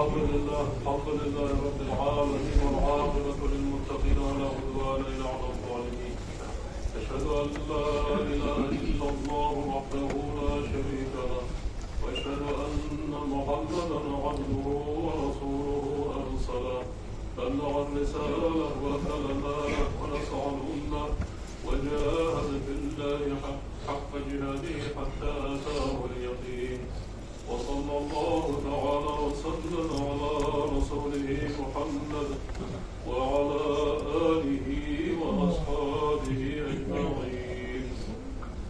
الحمد لله رب العالمين والعاقبة للمتقين ولا عدوان إلا على الظالمين. أشهد أن لا إله إلا الله وحده لا شريك له وأشهد أن محمدا عبده ورسوله أرسله بلغ الرسالة وأدى الأمانة ونصح الأمة وجاهد في الله حق جهاده حتى أتاه اليقين. وصلى الله تعالى وسلم على رسوله محمد وعلى آله وأصحابه أجمعين.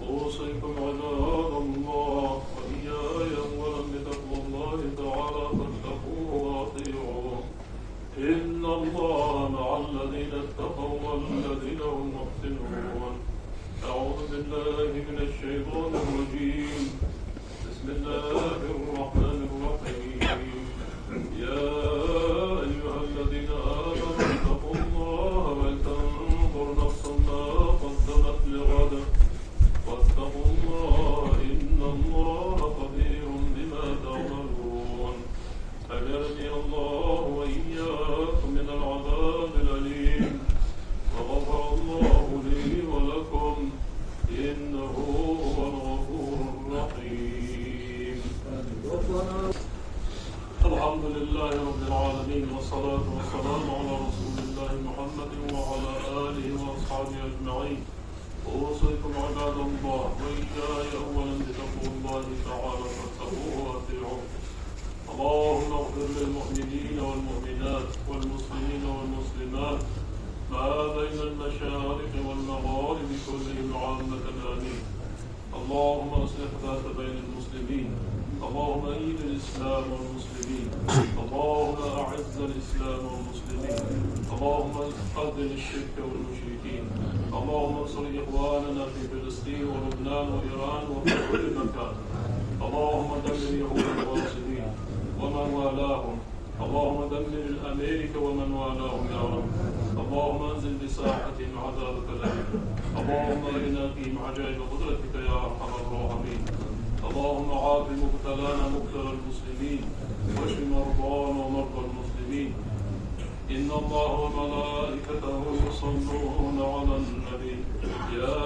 أوصيكم عباد الله وإياي أولا بتقوى الله تعالى فاتقوه وأطيعوه. إن الله مع الذين اتقوا والذين هم محسنون. أعوذ بالله من الشيطان الرجيم. بسم الله الرحمن الرحيم. يا أيها الذين آمنوا اتقوا الله ولتنظر نفس ما قدمت لغد واتقوا الله إن الله خبير بما تعملون. أجرني الله وإياكم من العذاب الأليم وغفر الله لي ولكم إنه هو الغفور الرحيم. الحمد لله رب العالمين والصلاة والسلام على رسول الله محمد وعلى آله وأصحابه أجمعين. أوصيكم عباد الله وإياي أولا بتقوى الله تعالى فاتقوه وأطيعوه. اللهم اغفر للمؤمنين والمؤمنات والمسلمين والمسلمات ما بين المشارق والمغارب كلهم عامة آمين. اللهم اصلح ذات بين المسلمين. اللهم أيد الإسلام والمسلمين. اللهم أعز الإسلام والمسلمين. اللهم أذل الشرك والمشركين. اللهم انصر إخواننا في فلسطين ولبنان وإيران وفي كل مكان. اللهم دمر اليهود الغاصبين ومن والاهم. اللهم دمر الأمريكا ومن والاهم يا رب. اللهم انزل بساحتهم عذابك الأليم. اللهم أرنا فيهم عجائب قدرتك يا أرحم الراحمين. اللهم عاف مبتلانا مبتلى المسلمين واشف مرضانا ومرضى المسلمين. إن الله وملائكته يصلون على النبي يا